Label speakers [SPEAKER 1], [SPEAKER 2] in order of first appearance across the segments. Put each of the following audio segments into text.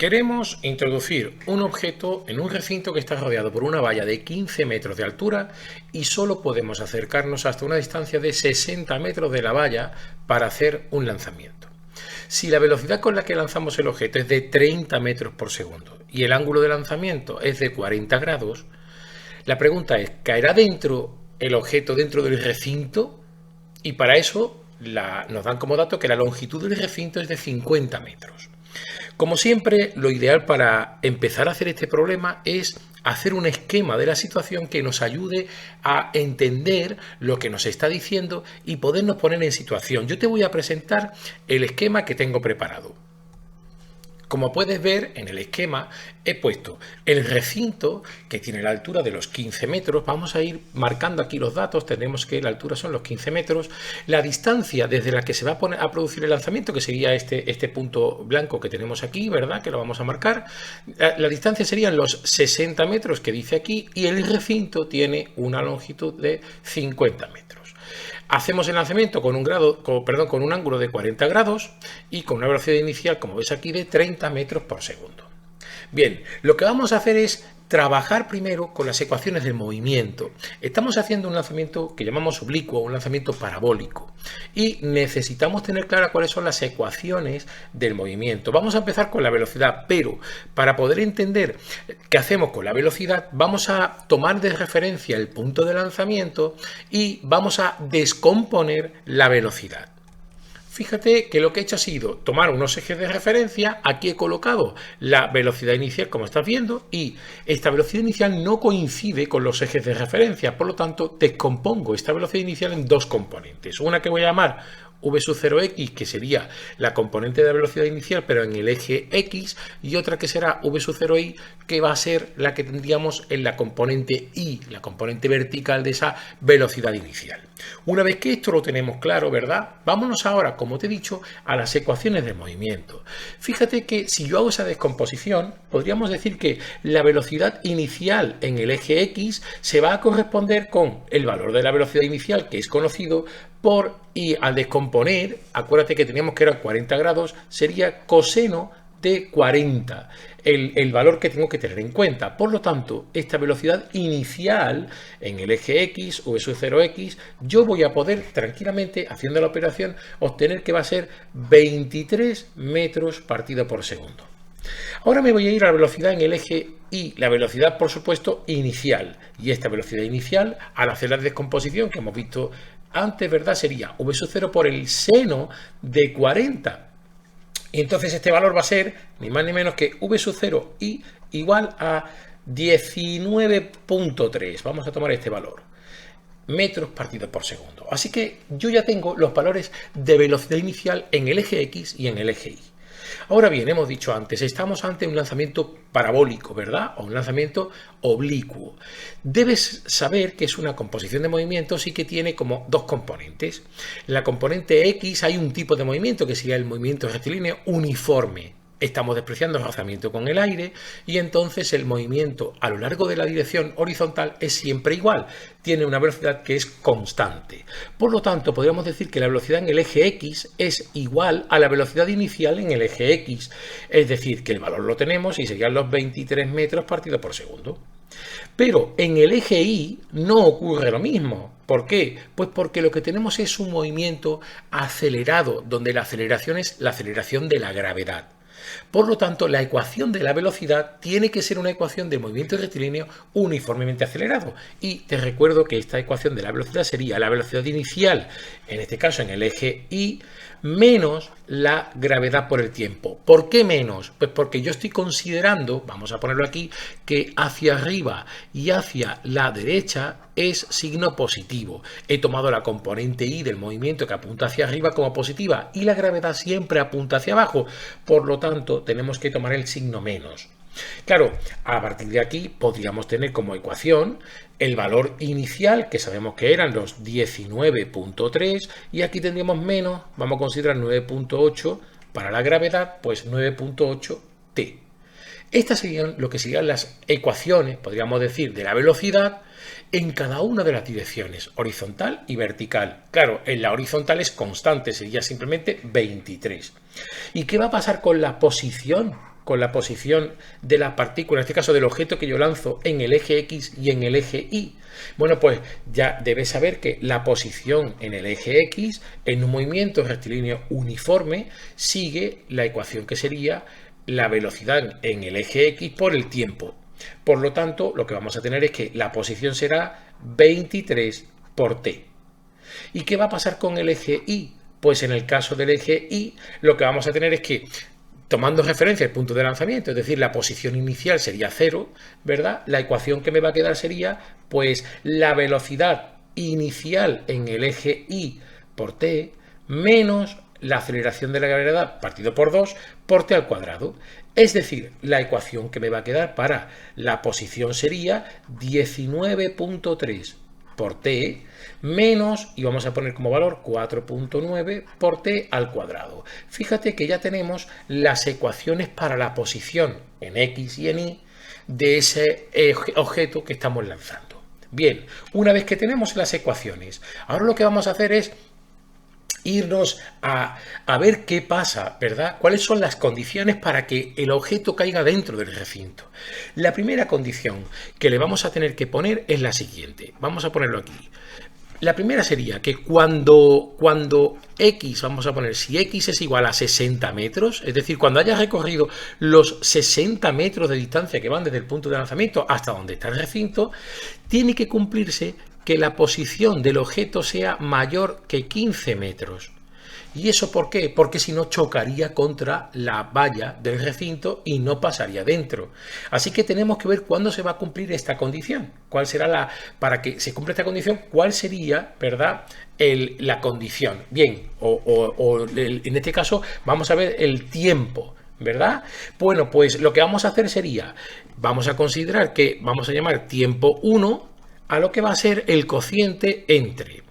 [SPEAKER 1] Queremos introducir un objeto en un recinto que está rodeado por una valla de 15 metros de altura y solo podemos acercarnos hasta una distancia de 60 metros de la valla para hacer un lanzamiento. Si la velocidad con la que lanzamos el objeto es de 30 metros por segundo y el ángulo de lanzamiento es de 40 grados, la pregunta es, ¿caerá el objeto dentro del recinto? Y para eso nos dan como dato que la longitud del recinto es de 50 metros. Como siempre, lo ideal para empezar a hacer este problema es hacer un esquema de la situación que nos ayude a entender lo que nos está diciendo y podernos poner en situación. Yo te voy a presentar el esquema que tengo preparado. Como puedes ver en el esquema he puesto el recinto que tiene la altura de los 15 metros. Vamos a ir marcando aquí los datos. Tenemos que la altura son los 15 metros. La distancia desde la que se va a producir el lanzamiento, que sería este punto blanco que tenemos aquí, ¿verdad? Que lo vamos a marcar. La distancia serían los 60 metros que dice aquí y el recinto tiene una longitud de 50 metros. Hacemos el lanzamiento con un ángulo de 40 grados y con una velocidad inicial, como ves aquí, de 30 metros por segundo. Bien, lo que vamos a hacer es trabajar primero con las ecuaciones del movimiento. Estamos haciendo un lanzamiento que llamamos oblicuo, un lanzamiento parabólico, y necesitamos tener claras cuáles son las ecuaciones del movimiento. Vamos a empezar con la velocidad, pero para poder entender qué hacemos con la velocidad, vamos a tomar de referencia el punto de lanzamiento y vamos a descomponer la velocidad. Fíjate que lo que he hecho ha sido tomar unos ejes de referencia, aquí he colocado la velocidad inicial como estás viendo y esta velocidad inicial no coincide con los ejes de referencia, por lo tanto descompongo esta velocidad inicial en dos componentes, una que voy a llamar v sub 0x, que sería la componente de la velocidad inicial pero en el eje x, y otra que será v sub 0y, que va a ser la que tendríamos en la componente y, la componente vertical de esa velocidad inicial. Una vez que esto lo tenemos claro, ¿verdad? Vámonos ahora, como te he dicho, a las ecuaciones de movimiento. Fíjate que si yo hago esa descomposición, podríamos decir que la velocidad inicial en el eje x se va a corresponder con el valor de la velocidad inicial, que es conocido, y al descomponer, acuérdate que teníamos que era 40 grados, sería coseno de 40, el valor que tengo que tener en cuenta. Por lo tanto, esta velocidad inicial en el eje x, v sub 0x, yo voy a poder tranquilamente, haciendo la operación, obtener que va a ser 23 metros partido por segundo. Ahora me voy a ir a la velocidad en el eje y, la velocidad, por supuesto, inicial. Y esta velocidad inicial, al hacer la descomposición que hemos visto antes, ¿verdad? Sería v sub 0 por el seno de 40. Y entonces este valor va a ser ni más ni menos que v sub 0 y igual a 19.3. Vamos a tomar este valor. Metros partidos por segundo. Así que yo ya tengo los valores de velocidad inicial en el eje X y en el eje Y. Ahora bien, hemos dicho antes, estamos ante un lanzamiento parabólico, ¿verdad? O un lanzamiento oblicuo. Debes saber que es una composición de movimientos y que tiene como dos componentes. En la componente X hay un tipo de movimiento que sería el movimiento rectilíneo uniforme. Estamos despreciando el rozamiento con el aire y entonces el movimiento a lo largo de la dirección horizontal es siempre igual. Tiene una velocidad que es constante. Por lo tanto, podríamos decir que la velocidad en el eje X es igual a la velocidad inicial en el eje X. Es decir, que el valor lo tenemos y serían los 23 metros partido por segundo. Pero en el eje Y no ocurre lo mismo. ¿Por qué? Pues porque lo que tenemos es un movimiento acelerado, donde la aceleración es la aceleración de la gravedad. Por lo tanto, la ecuación de la velocidad tiene que ser una ecuación de movimiento rectilíneo uniformemente acelerado. Y te recuerdo que esta ecuación de la velocidad sería la velocidad inicial, en este caso en el eje Y, menos la gravedad por el tiempo. ¿Por qué menos? Pues porque yo estoy considerando, vamos a ponerlo aquí, que hacia arriba y hacia la derecha es signo positivo. He tomado la componente Y del movimiento que apunta hacia arriba como positiva y la gravedad siempre apunta hacia abajo. Por lo tanto, tenemos que tomar el signo menos. Claro, a partir de aquí podríamos tener como ecuación el valor inicial, que sabemos que eran los 19.3, y aquí tendríamos menos, vamos a considerar 9.8 para la gravedad, pues 9.8 t. Estas serían lo que serían las ecuaciones, podríamos decir, de la velocidad en cada una de las direcciones, horizontal y vertical. Claro, en la horizontal es constante, sería simplemente 23. ¿Y qué va a pasar con la posición con la posición de la partícula, en este caso del objeto que yo lanzo en el eje X y en el eje Y? Bueno, pues ya debes saber que la posición en el eje X, en un movimiento rectilíneo uniforme, sigue la ecuación que sería la velocidad en el eje X por el tiempo. Por lo tanto, lo que vamos a tener es que la posición será 23 por t. ¿Y qué va a pasar con el eje Y? Pues en el caso del eje Y, lo que vamos a tener es que, tomando referencia el punto de lanzamiento, es decir, la posición inicial sería 0, ¿verdad? La ecuación que me va a quedar sería, pues, la velocidad inicial en el eje Y por t menos la aceleración de la gravedad partido por 2 por t al cuadrado. Es decir, la ecuación que me va a quedar para la posición sería 19.3 por t menos, y vamos a poner como valor 4.9 por t al cuadrado. Fíjate que ya tenemos las ecuaciones para la posición en X y en Y de ese objeto que estamos lanzando. Bien, una vez que tenemos las ecuaciones, ahora lo que vamos a hacer es irnos a ver qué pasa, ¿verdad? ¿Cuáles son las condiciones para que el objeto caiga dentro del recinto? La primera condición que le vamos a tener que poner es la siguiente. Vamos a ponerlo aquí. La primera sería que cuando X, vamos a poner, si X es igual a 60 metros, es decir, cuando haya recorrido los 60 metros de distancia que van desde el punto de lanzamiento hasta donde está el recinto, tiene que cumplirse que la posición del objeto sea mayor que 15 metros. ¿Y eso por qué? Porque si no chocaría contra la valla del recinto y no pasaría dentro. Así que tenemos que ver cuándo se va a cumplir esta condición. ¿Cuál será para que se cumpla esta condición, cuál sería, ¿verdad?, la condición? Bien, en este caso vamos a ver el tiempo, ¿verdad? Bueno, pues lo que vamos a hacer sería, vamos a considerar que vamos a llamar tiempo 1 a lo que va a ser el cociente entre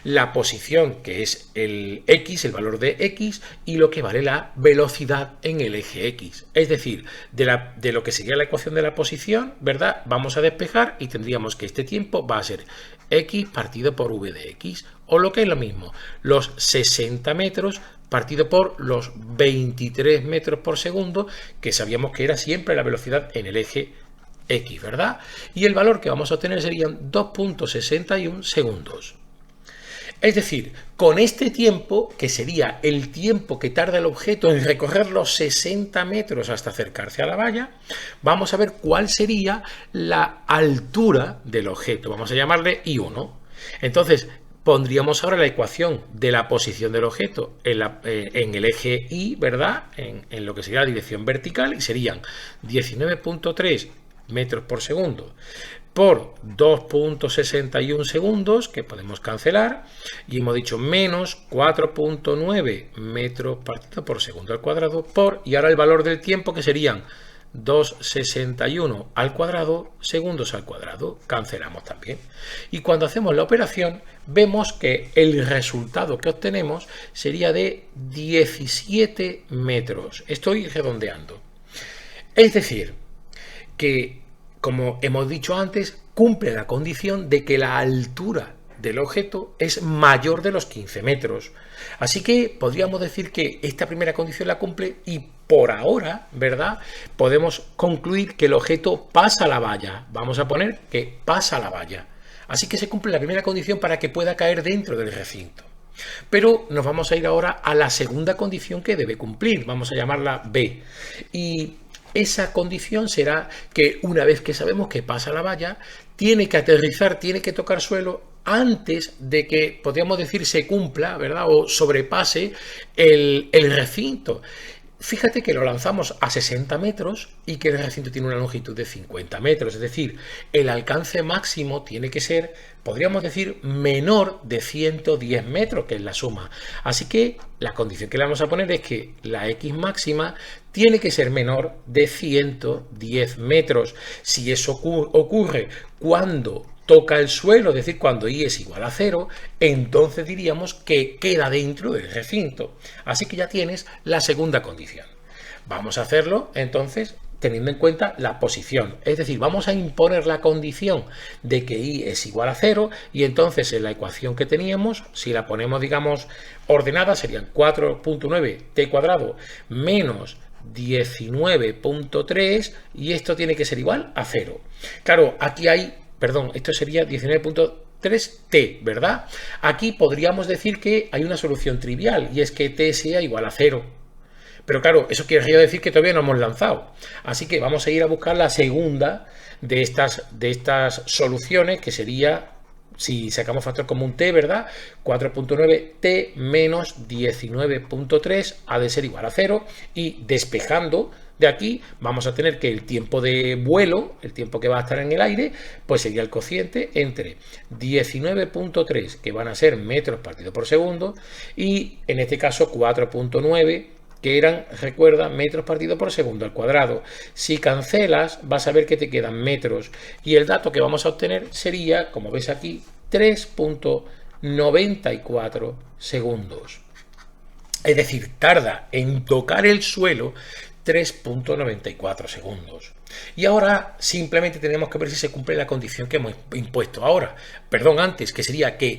[SPEAKER 1] la posición, que es el X, el valor de X, y lo que vale la velocidad en el eje X. Es decir, de lo que sería la ecuación de la posición, ¿verdad?, vamos a despejar y tendríamos que este tiempo va a ser X partido por V de X, o lo que es lo mismo, los 60 metros partido por los 23 metros por segundo, que sabíamos que era siempre la velocidad en el eje X, ¿verdad? Y el valor que vamos a obtener serían 2.61 segundos. Es decir, con este tiempo, que sería el tiempo que tarda el objeto en recorrer los 60 metros hasta acercarse a la valla, vamos a ver cuál sería la altura del objeto. Vamos a llamarle I1. Entonces, pondríamos ahora la ecuación de la posición del objeto en el eje Y, ¿verdad?, en lo que sería la dirección vertical, y serían 19.3 metros por segundo por 2.61 segundos, que podemos cancelar, y hemos dicho menos 4.9 metros partido por segundo al cuadrado por, y ahora el valor del tiempo, que serían 2,61 al cuadrado segundos al cuadrado. Cancelamos también. Y cuando hacemos la operación, vemos que el resultado que obtenemos sería de 17 metros. Estoy redondeando. Es decir, que, como hemos dicho antes, cumple la condición de que la altura del objeto es mayor de los 15 metros. Así que podríamos decir que esta primera condición la cumple y por ahora, ¿verdad?, podemos concluir que el objeto pasa la valla. Vamos a poner que pasa la valla. Así que se cumple la primera condición para que pueda caer dentro del recinto. Pero nos vamos a ir ahora a la segunda condición que debe cumplir. Vamos a llamarla B. Y esa condición será que una vez que sabemos que pasa la valla, tiene que aterrizar, tiene que tocar suelo antes de que, podríamos decir, se cumpla, ¿verdad?, o sobrepase el recinto. Fíjate que lo lanzamos a 60 metros y que el recinto tiene una longitud de 50 metros. Es decir, el alcance máximo tiene que ser, podríamos decir, menor de 110 metros, que es la suma. Así que la condición que le vamos a poner es que la X máxima tiene que ser menor de 110 metros. Si eso ocurre cuando toca el suelo, es decir, cuando Y es igual a 0, entonces diríamos que queda dentro del recinto. Así que ya tienes la segunda condición. Vamos a hacerlo entonces teniendo en cuenta la posición. Es decir, vamos a imponer la condición de que Y es igual a 0 y entonces en la ecuación que teníamos, si la ponemos, digamos, ordenada, serían 4.9 t cuadrado menos 19.3 y esto tiene que ser igual a 0. Claro, aquí hay, perdón, esto sería 19.3t, ¿verdad? Aquí podríamos decir que hay una solución trivial y es que t sea igual a 0. Pero claro, eso quiere decir que todavía no hemos lanzado. Así que vamos a ir a buscar la segunda de estas soluciones, que sería, si sacamos factor común t, ¿verdad? 4.9t menos 19.3 ha de ser igual a 0. Y despejando de aquí, vamos a tener que el tiempo de vuelo, el tiempo que va a estar en el aire, pues sería el cociente entre 19.3, que van a ser metros partido por segundo, y en este caso 4.9, que eran, recuerda, metros partido por segundo al cuadrado. Si cancelas, vas a ver que te quedan metros. Y el dato que vamos a obtener sería, como ves aquí, 3.94 segundos. Es decir, tarda en tocar el suelo 3.94 segundos. Y ahora simplemente tenemos que ver si se cumple la condición que hemos impuesto ahora. Perdón, antes, que sería que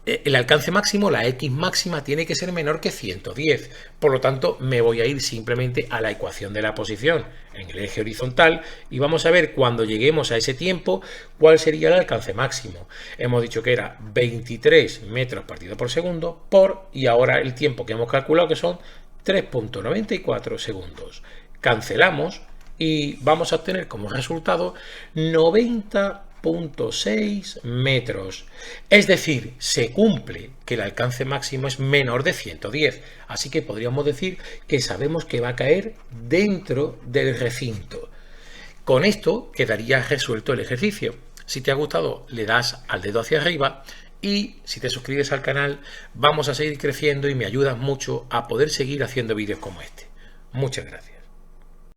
[SPEAKER 1] el alcance máximo, la X máxima, tiene que ser menor que 110. Por lo tanto, me voy a ir simplemente a la ecuación de la posición en el eje horizontal y vamos a ver cuando lleguemos a ese tiempo cuál sería el alcance máximo. Hemos dicho que era 23 metros partido por segundo y ahora el tiempo que hemos calculado, que son 3.94 segundos. Cancelamos y vamos a obtener como resultado 90.6 metros. Es decir, se cumple que el alcance máximo es menor de 110. Así que podríamos decir que sabemos que va a caer dentro del recinto. Con esto quedaría resuelto el ejercicio. Si te ha gustado, le das al dedo hacia arriba. Y si te suscribes al canal, vamos a seguir creciendo y me ayudas mucho a poder seguir haciendo vídeos como este. Muchas gracias.